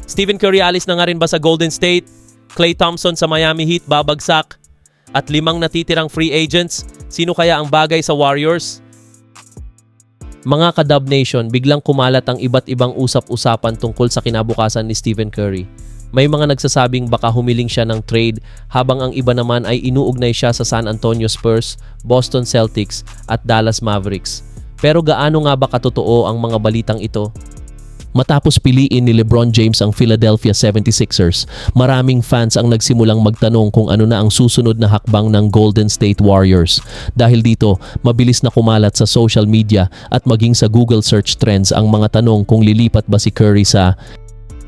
Stephen Curry alis na nga rin ba sa Golden State? Klay Thompson sa Miami Heat babagsak? At 5 natitirang free agents? Sino kaya ang bagay sa Warriors? Mga ka-Dub Nation, biglang kumalat ang iba't ibang usap-usapan tungkol sa kinabukasan ni Stephen Curry. May mga nagsasabing baka humiling siya ng trade habang ang iba naman ay inuugnay siya sa San Antonio Spurs, Boston Celtics at Dallas Mavericks. Pero gaano nga ba katotoo ang mga balitang ito? Matapos piliin ni LeBron James ang Philadelphia 76ers, maraming fans ang nagsimulang magtanong kung ano na ang susunod na hakbang ng Golden State Warriors. Dahil dito, mabilis na kumalat sa social media at maging sa Google search trends ang mga tanong kung lilipat ba si Curry sa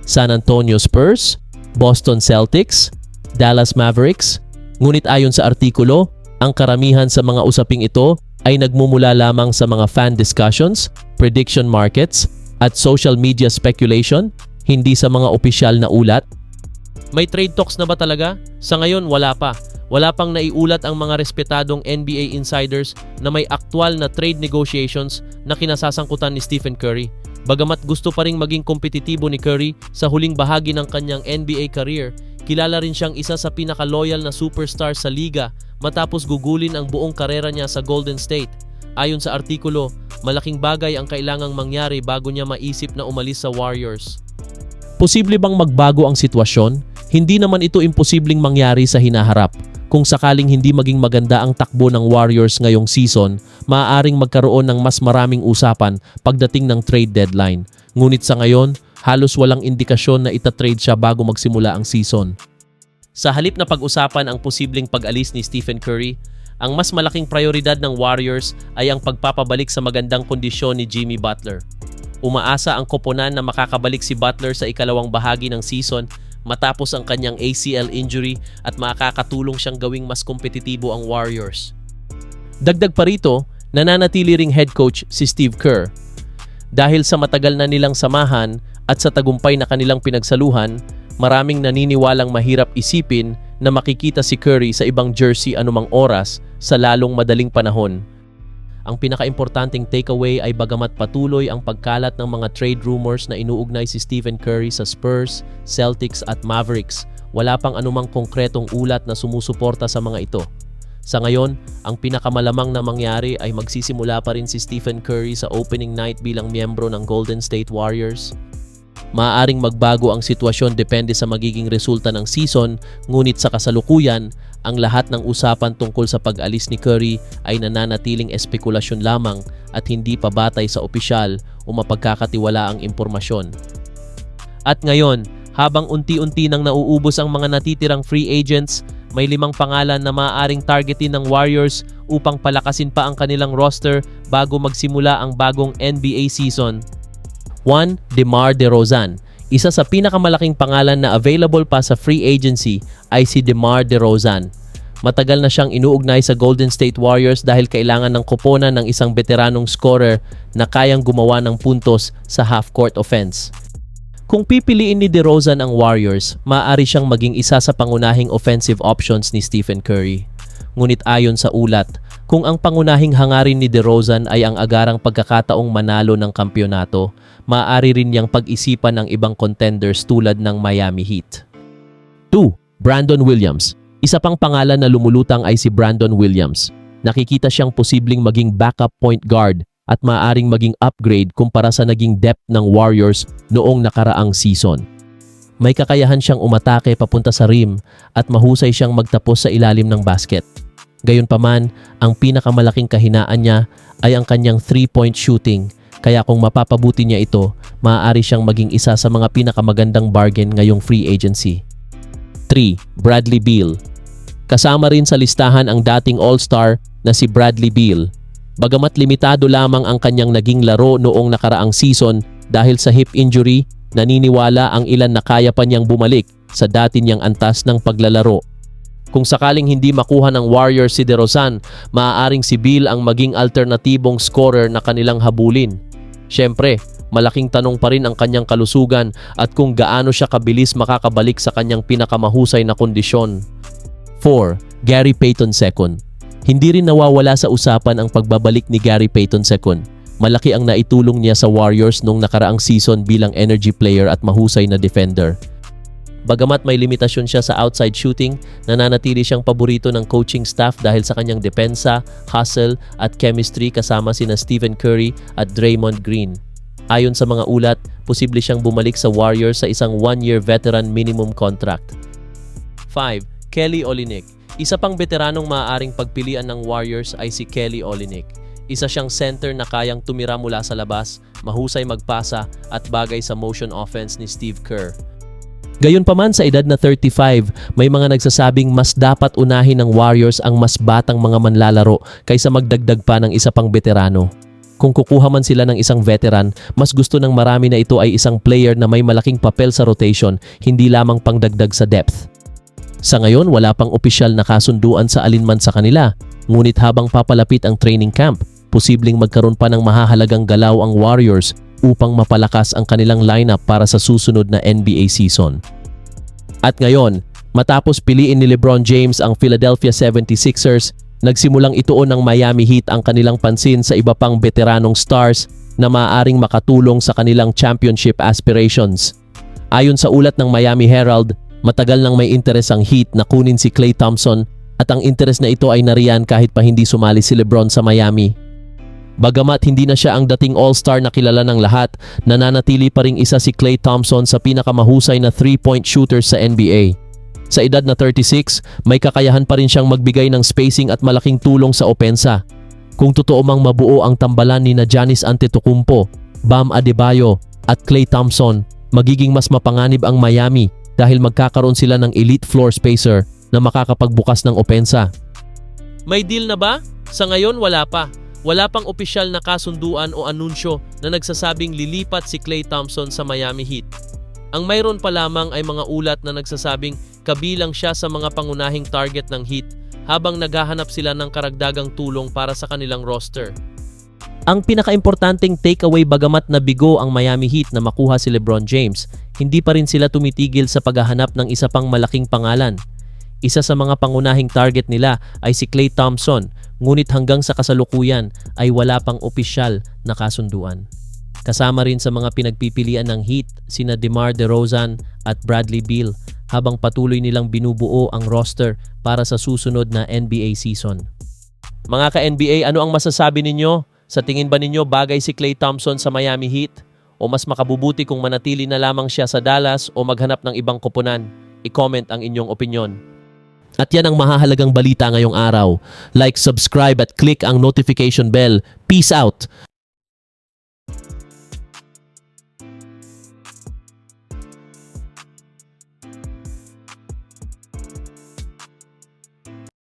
San Antonio Spurs, Boston Celtics, Dallas Mavericks. Ngunit ayon sa artikulo, ang karamihan sa mga usaping ito ay nagmumula lamang sa mga fan discussions, prediction markets, at social media speculation, hindi sa mga opisyal na ulat. May trade talks na ba talaga? Sa ngayon, wala pa. Wala pang naiulat ang mga respetadong NBA insiders na may aktwal na trade negotiations na kinasasangkutan ni Stephen Curry. Bagamat gusto pa ring maging kompetitibo ni Curry sa huling bahagi ng kanyang NBA career, kilala rin siyang isa sa pinaka-loyal na superstar sa liga matapos gugulin ang buong karera niya sa Golden State. Ayon sa artikulo, malaking bagay ang kailangang mangyari bago niya maisip na umalis sa Warriors. Posible bang magbago ang sitwasyon? Hindi naman ito imposibleng mangyari sa hinaharap. Kung sakaling hindi maging maganda ang takbo ng Warriors ngayong season, maaaring magkaroon ng mas maraming usapan pagdating ng trade deadline. Ngunit sa ngayon, halos walang indikasyon na itatrade siya bago magsimula ang season. Sa halip na pag-usapan ang posibleng pag-alis ni Stephen Curry, ang mas malaking prioridad ng Warriors ay ang pagpapabalik sa magandang kondisyon ni Jimmy Butler. Umaasa ang koponan na makakabalik si Butler sa ikalawang bahagi ng season matapos ang kanyang ACL injury at makakatulong siyang gawing mas kompetitibo ang Warriors. Dagdag pa rito, nananatili ring head coach si Steve Kerr. Dahil sa matagal na nilang samahan at sa tagumpay na kanilang pinagsaluhan, maraming naniniwalang mahirap isipin na makikita si Curry sa ibang jersey anumang oras sa lalong madaling panahon. Ang pinaka-importanting takeaway ay bagamat patuloy ang pagkalat ng mga trade rumors na inuugnay si Stephen Curry sa Spurs, Celtics at Mavericks, wala pang anumang konkretong ulat na sumusuporta sa mga ito. Sa ngayon, ang pinakamalamang na mangyari ay magsisimula pa rin si Stephen Curry sa opening night bilang miyembro ng Golden State Warriors. Maaaring magbago ang sitwasyon depende sa magiging resulta ng season, ngunit sa kasalukuyan, ang lahat ng usapan tungkol sa pag-alis ni Curry ay nananatiling espekulasyon lamang at hindi pa batay sa opisyal o mapagkakatiwalaang impormasyon. At ngayon, habang unti-unti nang nauubos ang mga natitirang free agents, may 5 pangalan na maaaring targetin ng Warriors upang palakasin pa ang kanilang roster bago magsimula ang bagong NBA season. 1. DeMar DeRozan. Isa sa pinakamalaking pangalan na available pa sa free agency ay si DeMar DeRozan. Matagal na siyang inuugnay sa Golden State Warriors dahil kailangan ng koponan ng isang veteranong scorer na kayang gumawa ng puntos sa half-court offense. Kung pipiliin ni DeRozan ang Warriors, maaari siyang maging isa sa pangunahing offensive options ni Stephen Curry. Ngunit ayon sa ulat, kung ang pangunahing hangarin ni DeRozan ay ang agarang pagkakataong manalo ng kampyonato, maaari rin niyang pag-isipan ng ibang contenders tulad ng Miami Heat. 2. Brandon Williams. Isa pang pangalan na lumulutang ay si Brandon Williams. Nakikita siyang posibleng maging backup point guard at maaaring maging upgrade kumpara sa naging depth ng Warriors noong nakaraang season. May kakayahan siyang umatake papunta sa rim at mahusay siyang magtapos sa ilalim ng basket. Gayunpaman, ang pinakamalaking kahinaan niya ay ang kanyang 3-point shooting. Kaya kung mapapabuti niya ito, maaari siyang maging isa sa mga pinakamagandang bargain ngayong free agency. 3. Bradley Beal. Kasama rin sa listahan ang dating All-Star na si Bradley Beal. Bagamat limitado lamang ang kanyang naging laro noong nakaraang season dahil sa hip injury, naniniwala ang ilan na kaya pa niyang bumalik sa dati niyang antas ng paglalaro. Kung sakaling hindi makuha ng Warriors si DeRozan, maaaring si Beal ang maging alternatibong scorer na kanilang habulin. Siyempre, malaking tanong pa rin ang kanyang kalusugan at kung gaano siya kabilis makakabalik sa kanyang pinakamahusay na kondisyon. 4. Gary Payton II. Hindi rin nawawala sa usapan ang pagbabalik ni Gary Payton II. Malaki ang naitulong niya sa Warriors nung nakaraang season bilang energy player at mahusay na defender. Bagamat may limitasyon siya sa outside shooting, nananatili siyang paborito ng coaching staff dahil sa kanyang depensa, hustle at chemistry kasama sina Stephen Curry at Draymond Green. Ayon sa mga ulat, posible siyang bumalik sa Warriors sa isang 1-year veteran minimum contract. 5. Kelly Olynyk. Isa pang veteranong maaaring pagpilian ng Warriors ay si Kelly Olynyk. Isa siyang center na kayang tumira mula sa labas, mahusay magpasa at bagay sa motion offense ni Steve Kerr. Gayunpaman sa edad na 35, may mga nagsasabing mas dapat unahin ng Warriors ang mas batang mga manlalaro kaysa magdagdag pa ng isa pang veterano. Kung kukuha man sila ng isang veteran, mas gusto ng marami na ito ay isang player na may malaking papel sa rotation, hindi lamang pangdagdag sa depth. Sa ngayon, wala pang opisyal na kasunduan sa alinman sa kanila, ngunit habang papalapit ang training camp, posibleng magkaroon pa ng mahahalagang galaw ang Warriors upang mapalakas ang kanilang lineup para sa susunod na NBA season. At ngayon, matapos piliin ni LeBron James ang Philadelphia 76ers, nagsimulang ituon ng Miami Heat ang kanilang pansin sa iba pang veteranong stars na maaaring makatulong sa kanilang championship aspirations. Ayon sa ulat ng Miami Herald, matagal nang may interes ang Heat na kunin si Klay Thompson at ang interes na ito ay nariyan kahit pa hindi sumali si LeBron sa Miami. Bagamat hindi na siya ang dating all-star na kilala ng lahat, nananatili pa ring isa si Klay Thompson sa pinakamahusay na 3-point shooters sa NBA. Sa edad na 36, may kakayahan pa rin siyang magbigay ng spacing at malaking tulong sa opensa. Kung totoo mang mabuo ang tambalan ni Giannis Antetokounmpo, Bam Adebayo at Klay Thompson, magiging mas mapanganib ang Miami dahil magkakaroon sila ng elite floor spacer na makakapagbukas ng opensa. May deal na ba? Sa ngayon wala pa. Wala pang opisyal na kasunduan o anunsyo na nagsasabing lilipat si Klay Thompson sa Miami Heat. Ang mayroon pa lamang ay mga ulat na nagsasabing kabilang siya sa mga pangunahing target ng Heat habang naghahanap sila ng karagdagang tulong para sa kanilang roster. Ang pinakaimportanteng takeaway bagamat nabigo ang Miami Heat na makuha si LeBron James, hindi pa rin sila tumitigil sa paghahanap ng isa pang malaking pangalan. Isa sa mga pangunahing target nila ay si Klay Thompson, ngunit hanggang sa kasalukuyan ay wala pang opisyal na kasunduan. Kasama rin sa mga pinagpipilian ng Heat sina DeMar DeRozan at Bradley Beal habang patuloy nilang binubuo ang roster para sa susunod na NBA season. Mga ka-NBA, ano ang masasabi ninyo? Sa tingin ba ninyo bagay si Klay Thompson sa Miami Heat? O mas makabubuti kung manatili na lamang siya sa Dallas o maghanap ng ibang koponan? I-comment ang inyong opinyon. At yan ang mahahalagang balita ngayong araw. Like, subscribe at click ang notification bell. Peace out!